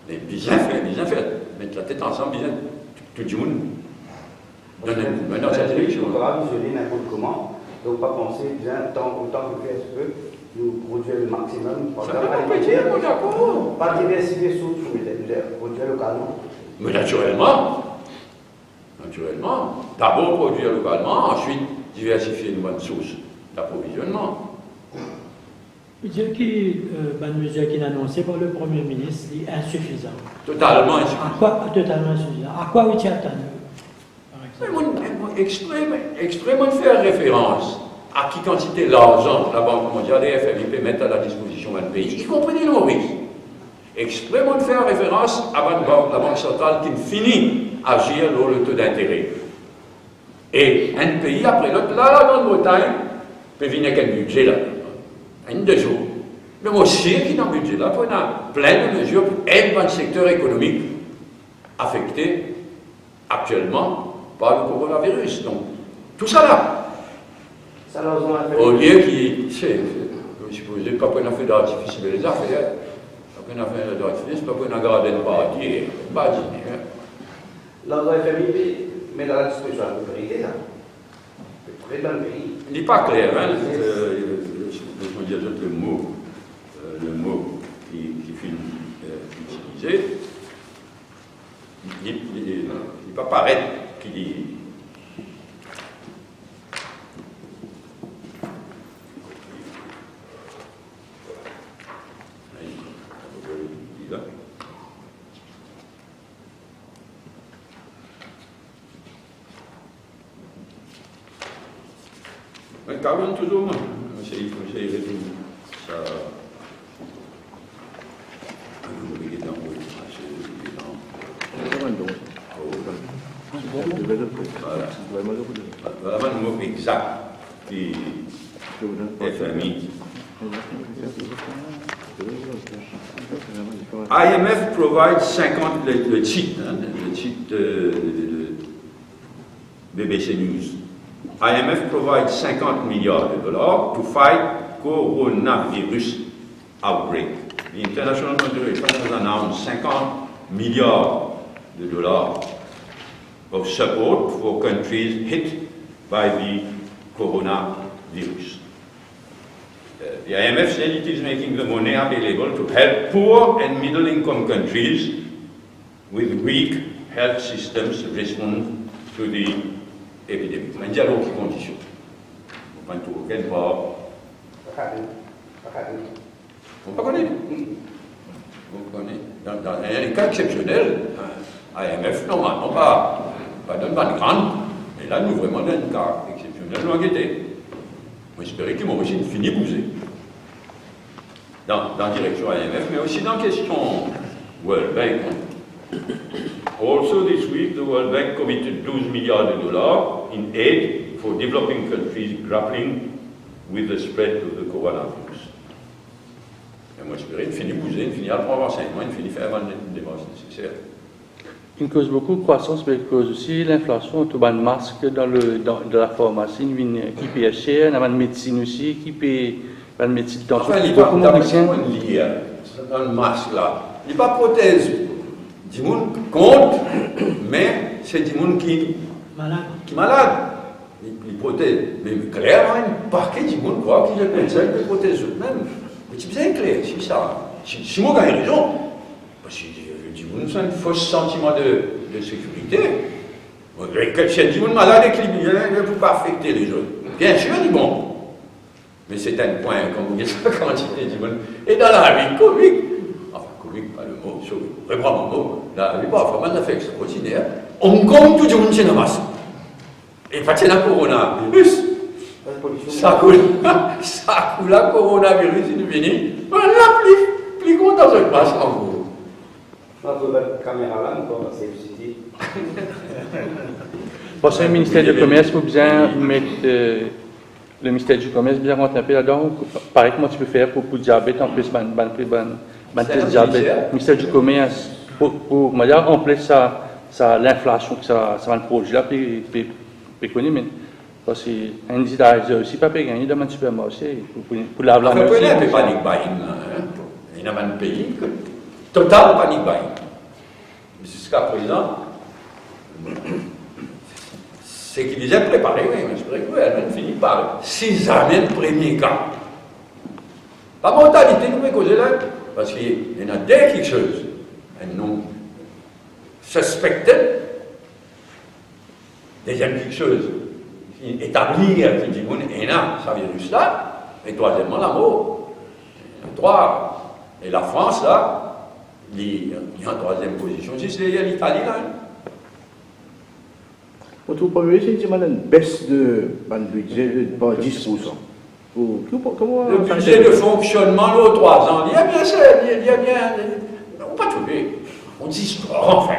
A: Mais bien fait. Mettre la tête ensemble, bien, tout le monde. Donne un coup de main dans cette direction.
E: On va visionner n'importe comment, donc pas penser bien, autant que faire ce que nous produire le maximum. Pas diversifier sur produire localement.
A: Mais naturellement. D'abord produire localement, ensuite diversifier une bonne source d'approvisionnement.
D: Il dit que la mesure qui est annoncée par le Premier ministre est insuffisante.
A: Totalement insuffisant.
D: Totalement insuffisant. À quoi vous attendez?
A: Extrêmement faire référence à qui quantité l'argent que la Banque mondiale et FMI peut mettre à la disposition d'un pays, y compris les risques. Extrêmement faire référence à la Banque centrale qui finit à agir dans le taux d'intérêt. Et un pays après l'autre, là, la Grande-Bretagne, peut venir avec un budget là, une deux jours. Mais aussi, qui dans le budget là, on a plein de mesures pour aider le secteur économique affecté actuellement par le coronavirus. Donc, Tout ça là.
E: Ça leur a fait.
A: Au lieu qui, je suppose, pas pour une affaire d'artifice, mais les affaires, pas pour une affaire d'artifice, pas pour une garder une partie, pas dîner.
E: Leur a fait mais dans la disposition de la vérité, là. Très dans le pays.
A: Il n'est pas clair, hein, je vais dire le mot qui finit utilisé. Il ne peut pas paraître qu'il dit. Mais quand même, toujours, il faut essayer de ça. Voilà le mot exact qui FMI. IMF provide 50, le cheat de BBC News. IMF provides 50 milliards de dollars to fight coronavirus outbreak. The International Monetary Fund has announced 50 milliards de dollars of support for countries hit by the coronavirus. The IMF said it is making the money available to help poor and middle-income countries with weak health systems respond to the epidemic. Un dialogue qui conditionne. Vous ne pouvez pas. Vous ne connaissez pas. Vous connaissez. Dans un cas exceptionnel, IMF, normalement, pas d'une bonne grande, mais là, nous vraiment dans un cas exceptionnel, nous inquiéter. On espérait qu'ils m'ont aussi fini bouger. Dans la direction IMF, mais aussi dans la question World Bank. Also this week, the World Bank committed 12 milliards de dollars in aid for developing countries grappling with the spread of the coronavirus. Et moi, j'espérais qu'il finit bouger, il finit à prendre renseignement, il finit faire les démarches nécessaires.
C: Il cause beaucoup de croissance, mais il cause aussi l'inflation. Tout le masque dans la pharmacie, qui paye cher, dans la médecine aussi, qui paye la médecine dans
A: enfin, il n'y a pas de lien dans le masque là. Il n'y a pas de prothèse. Du monde compte, mais c'est du monde qui est malade. Les prothèses. Mais clairement, un paquet du monde croit qu'il est médecin et des prothèses eux-mêmes. Mais c'est bien clair, c'est ça. Si moi j'ai raison, parce que du monde, c'est un faux sentiment de sécurité. C'est du monde malade et qui ne peut pas affecter les autres. Bien sûr, il est bon. Mais c'est un point, comme vous dites, la quantité du monde. Et dans la vie comique, pas le mot, je reprends mon mot, la vie parfois, on a fait extraordinaire. On compte tout le monde chez la masse. Et pas chez la coronavirus. Ça coule la coronavirus, il est venu. On l'a plus gros dans une masse en gros.
E: On va la caméra là, on va s'exciter.
C: Parce que le ministère du Commerce, il faut bien mettre le ministère du Commerce bien rentrer un peu là-dedans. Pareil, comment tu peux faire pour le diabète, en plus, le ministère du Commerce, pour en plus, ça l'inflation que ça va le produire là, puis mais parce que un dit aussi pas gagner dans le supermarché pour l'avoir.
A: On peut pas panic buying, il y a un pays total panic buying. Jusqu'à présent, c'est qu'il déjà préparé, oui, mais je dirais que le gouvernement finit par s'examiner le premier cas. La mortalité, nous pouvons causer là, parce qu'il y en a dès quelque chose, un nom suspecté, deuxième quelque chose, établir qui dit, il y a ça virus là, et troisièmement, la mort. Trois, et la France là, il y a en troisième position, c'est l'Italie là.
B: Votre premier ministre, c'est une baisse de budget de 10%.
A: Le budget de fonctionnement, l'autre 3 ans, il y a bien ça, il y a bien. On ne va pas trouver. On dit, enfin,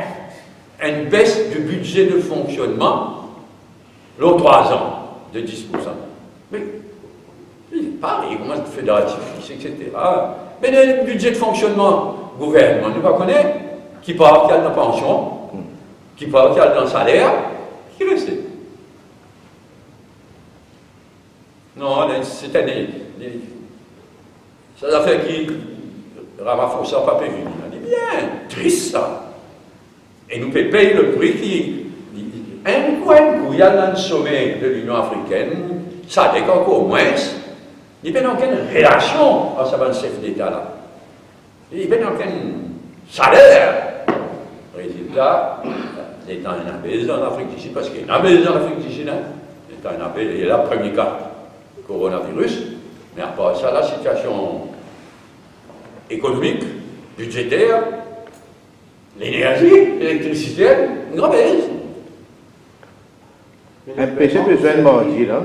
A: une baisse du budget de fonctionnement, l'autre 3 ans, de 10%. Mais, pareil, comment tu fais de l'artifice, etc. Mais le budget de fonctionnement, le gouvernement ne pas connaître, qui part, qui a dans la pension, qui part, qui a dans le salaire, qui reste. Non, c'était ça a fait qui Ramaphosa pas pu venir. On dit bien, triste ça. Et nous payons le prix qui. Un coup, il y a dans le sommet de l'Union africaine, ça dit qu'encore moins, il n'y a aucune relation à ce chef d'État-là. Il n'y a aucun salaire. Résultat, l'État est un pays en Afrique du Sud, parce qu'il y a un pays en Afrique du Sud, l'État est un pays, il y a la première cas coronavirus, mais à part ça, la situation économique, budgétaire, l'énergie, l'électricité, une grande baisse.
B: Un PC besoin de mardi, là.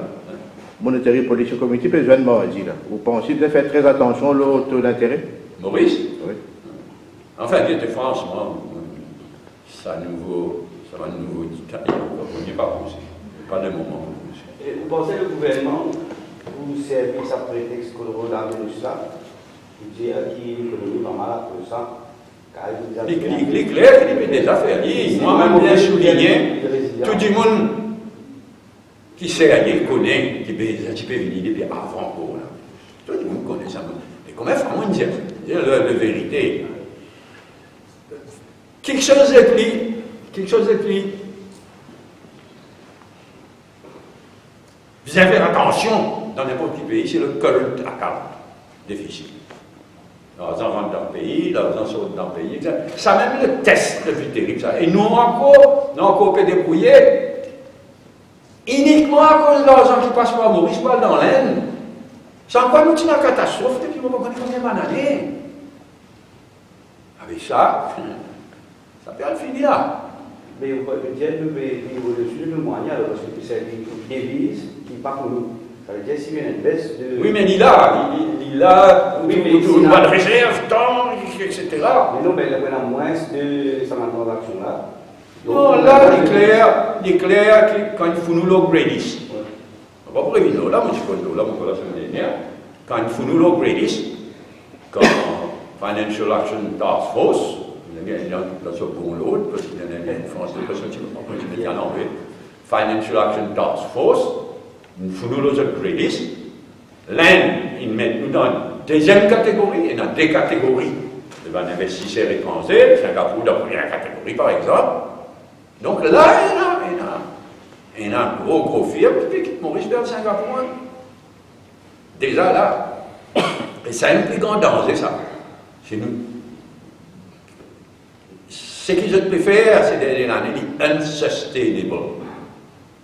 B: Monetary Policy Committee besoin de mardi, là. Vous pensez de faire très attention au taux d'intérêt?
A: Maurice?
B: Oui.
A: Enfin, dites franchement, ça va nouveau on n'est pas poussé. Pas de moment pour pousser.
E: Et vous pensez que le gouvernement vous servir sa prétexte que le coronavirus là, vous dire qu'il y a une économie pas mal pour ça?
A: Les clairs, il y a des affaires. Moi-même, bien souligné, tout le monde qui sait aller connaît, qui peut venir depuis avant le coronavirus. Tout le monde connaît ça. Mais comment faire dire la vérité? Quelque chose de plus. Vous avez faire attention dans n'importe quel pays, c'est le current account déficit. L'argent rentre dans le pays, l'argent sort dans le pays. Ça même le test le plus terrible. Ça. Et nous encore que débrouiller uniquement à cause de l'argent qui passe par Maurice, pas dans l'Inde. C'est encore une catastrophe depuis combien d'années. Avec ça peut le finir là.
E: Mais vous pouvez dire que au-dessus de moyen, parce que c'est une devise qui part pour nous. Ça veut dire s'il y a une baisse de.
A: Oui, mais il a une bonne réserve, temps, etc.
E: Mais non, mais il y a moins de cette transaction-là.
A: Non, là, il est clair que quand il faut nous l'upgrader, on va prévenir là, moi je connais là, mon la semaine dernière, quand il faut nous l'upgrader, comme Financial Action Task Force, il y a un bon l'autre, parce qu'il y a une France de personnes qui vont mettre en anglais, Financial Action Task Force, il faut nous l'upgrader. L'Inde, ils mettent nous dans une deuxième catégorie, et dans deux catégories. Il y a un investisseur étranger, Singapour dans la première catégorie par exemple. Donc là, il y a un gros firme qui quitte Maurice vers Singapour. Déjà là, et ça a un plus grand danger ça, chez nous. Ce que je préfère, c'est des années unsustainable.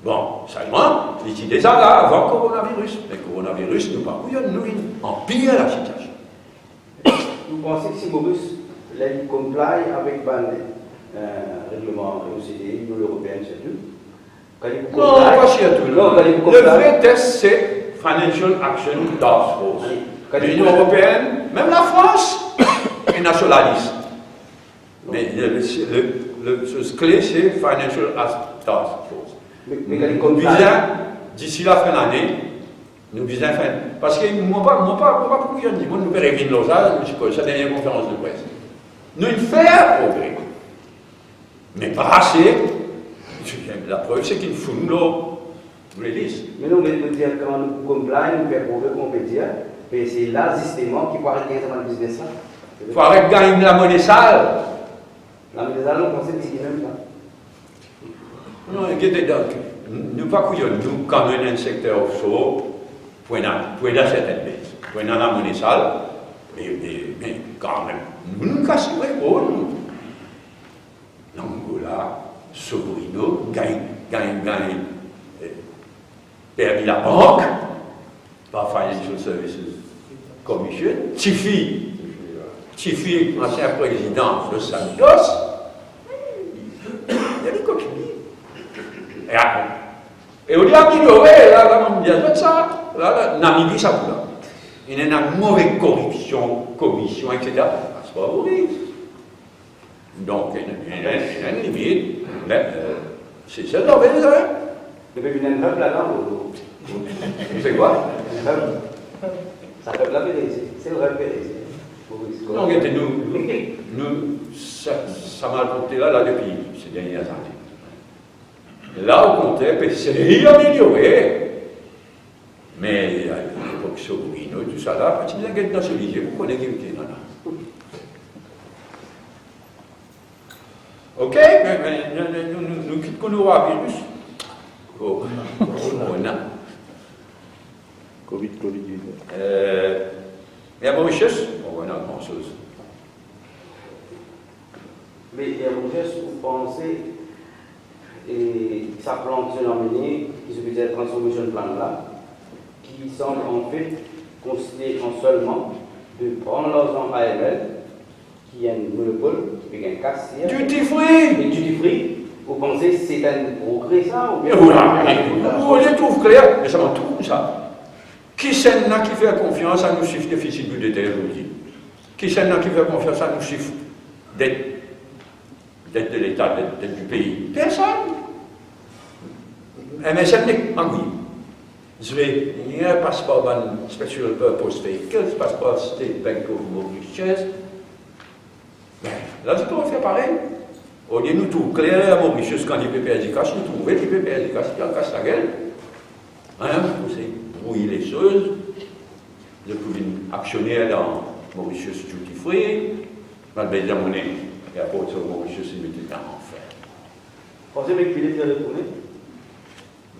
A: Bon, seulement, d'ici déjà là, avant le coronavirus. Mais le coronavirus, nous empire la situation.
E: Vous pensez que si Maurice comply avec le règlement OCDE, l'Union européenne, c'est tout?
A: Non, pas surtout. Le vrai test, c'est Financial Action Task Force. L'Union européenne, même la France, est nationaliste. Mais le clé, c'est Financial Action Task Force. Nous visons, d'ici la fin de l'année, nous visons faire. Parce que moi, pas beaucoup de gens nous pérégrine l'osage, sa dernière conférence de presse. Nous faire progrès. Mais pas assez. La preuve, c'est qu'il faut nous release.
E: Mais non, mais nous dire quand nous comply, nous faire progrès, on peut dire, mais c'est là, justement, qui peut arrêter dans le business là.
A: Il faut arrêter de gagner la monnaie sale.
E: La monnaie sale, on pensait que c'est même pas.
A: Non, regardez donc, nous pas couillons, nous, quand on est un secteur offshore, pour une certaine base, pour une la monnaie sale, mais quand même, nous cassons les rôles. L'Angola, Sobrino, gagne, permis la banque, par Financial Services Commission, Tifi, ancien président de Santos, il y a des coquilles. Et on dit améliorer, là, on dit ça, là, Namibie, ça vous là. Il y a une mauvaise commission, etc. C'est pas vrai. Donc, il y a une limite. C'est ça, là, vous savez.
E: Depuis une hub là-dedans,
A: C'est quoi?
E: Ça fait la vérité. C'est le rêve.
A: Non, regardez, nous, ça m'a porté là depuis ces dernières années. Là, au contraire, c'est amélioré. Mais Sobrino, tout ça là, parce que vous avez dans ce lycée, vous connaissez qui était là. Ok, mais nous quittons nos virus. Oh, Corona.
B: Covid.
A: Mais à Mauritius, on a grand chose.
E: Mais à Mauritius, vous pensez, et ça plante ce nominé, qui se faisait transformation plan là, qui semble en fait considérer en seulement de prendre l'argent AML, qui a un monopole, qui a un cassier.
A: Duty free!
E: Et duty free, vous pensez que c'est un progrès ça ou bien?
A: Voilà, vous les trouvez clair, mais ça m'en trouve ça. Qui c'est là qui fait confiance à nos chiffres déficit budgétaire aujourd'hui? Qui c'est là qui fait confiance à nos chiffres dette de l'État, dette du pays? Personne. MSN n'est pas oui. Je vais, il y a un passeport special purpose vehicle, passeport State Bank of Mauritius. Mais là, je peux faire pareil. Au lieu de nous tout clair à Mauritius, quand il peut payer du cash, nous trouvons qu'il peut payer du cash, il casse la gueule. Hein, vous savez, brouiller les choses. Je pouvais actionner dans Mauritius Duty Free. Malgré la monnaie, et à part sur Mauritius, il mettait en enfer.
E: Pensez que qu'il est retourné?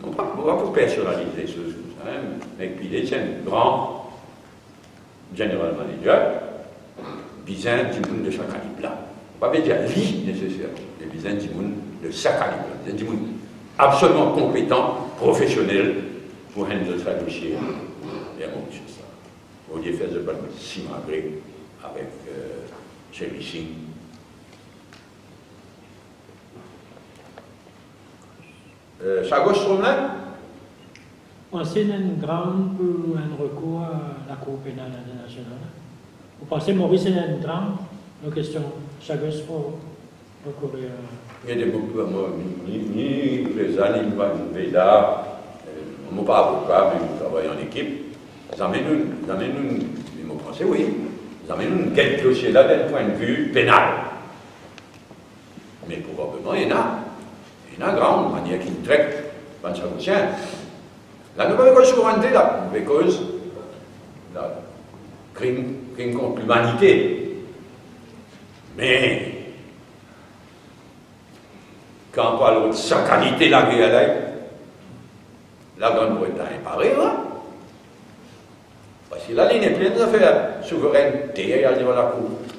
A: On va pas personnaliser les choses comme ça. Mais puis, il est un grand general manager, bizarre du monde de chaque calibre là. On va pas dire lui nécessaire, mais bizarre du monde de chaque calibre. C'est du monde absolument compétent, professionnel pour handler ce dossier. Et à mon Dieu, ça. Au lieu de faire ce pas si malgré avec Sherry Singh. Chagos Romain?
D: Pensez qu'il y a une grande pour un recours à la Cour pénale internationale. Vous pensez Maurice est une grande question Chagos pour recourir à...
A: Il y a des beaucoup de moi, ni Président, ni Veda, on n'est pas avocat, mais on travaille en équipe. Ils amènent mais mon français, oui, ils amènent quelques dossiers là d'un point de vue pénal. Mais probablement, il y en a. Il y en a grande manière qui traite quand ça vous tient. La nouvelle souveraineté, là, because la crime contre l'humanité. Mais quand on parle de sa qualité, la Grande-Bretagne paraît, hein? Parce que la ligne est pleine d'affaires. Souveraineté, il y a la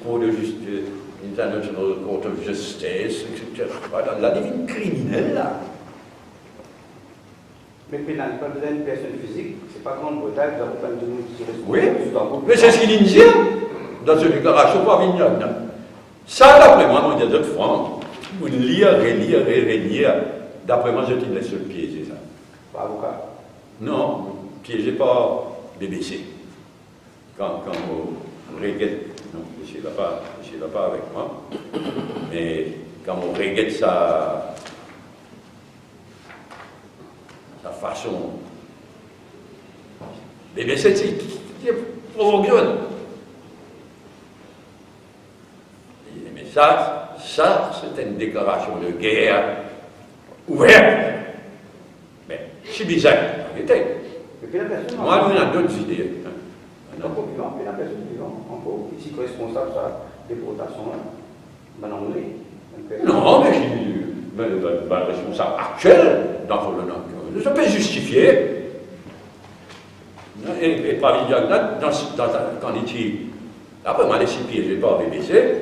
A: Cour de justice, International Court of Justice, etc. Dans la divine criminelle, là.
E: Mais pénal, pas besoin d'une personne physique, c'est pas Grande-Bretagne, vous avez pas de monde qui se
A: Oui,
E: respecte.
A: mais c'est ce qu'il dit dans une déclaration par Vignon. Ça, d'après moi, mon Dieu de France, vous lire, relire, d'après moi, je te laisse le piéger, ça.
E: Pas avocat.
A: Non, piégé par BBC. Quand on regrette, non, je ne suis pas avec moi, mais quand on regrette sa façon, BBC, c'est provoquant. Mais ça, c'est une déclaration de guerre ouverte. Mais c'est bizarre, en réalité. Moi, on a d'autres idées.
E: Donc, la personne vivante, en gros, ici co-responsable de la déportation,
A: non, mais le responsable actuel dans le nom, ça peut justifier. Et par exemple, quand il dit, après moi, les six piégés par BBC,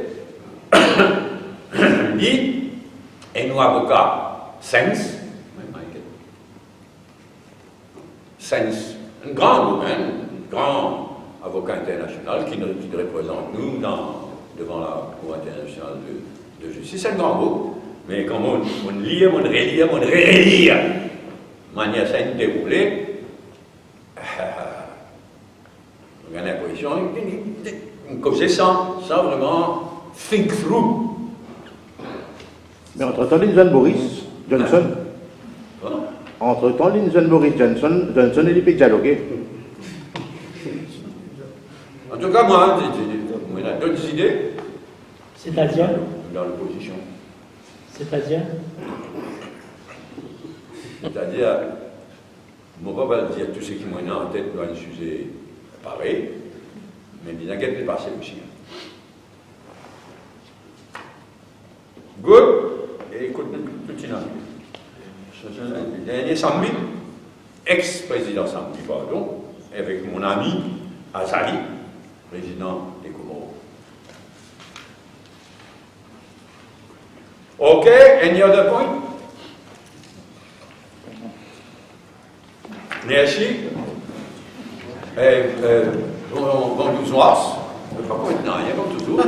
A: il dit, et nous, avocats, Sens, un grand avocat international qui nous représente, nous, devant la Cour internationale de justice. C'est un grand mot, mais quand on lit, on relit, on relit, manière saine déroulée, on a l'impression que c'est sans vraiment think through.
B: Mais entre-temps, Lindsay Boris Johnson. Entre-temps, Lindsay Boris Johnson, il peut dialoguer.
A: En tout cas, moi, on a d'autres idées.
D: C'est-à-dire
A: dans l'opposition.
D: C'est-à-dire,
A: mon papa va dire tout ce qui m'en a en tête dans le sujet pareil, mais il y a quelqu'un qui passe aussi. Good. Et écoute, tout le temps. Le dernier samedi, ex-président samedi, pardon, avec mon ami Azali, président des Comores. Okay, any other point? Merci. Bon, nous sommes. Je ne vais pas maintenant, comme toujours.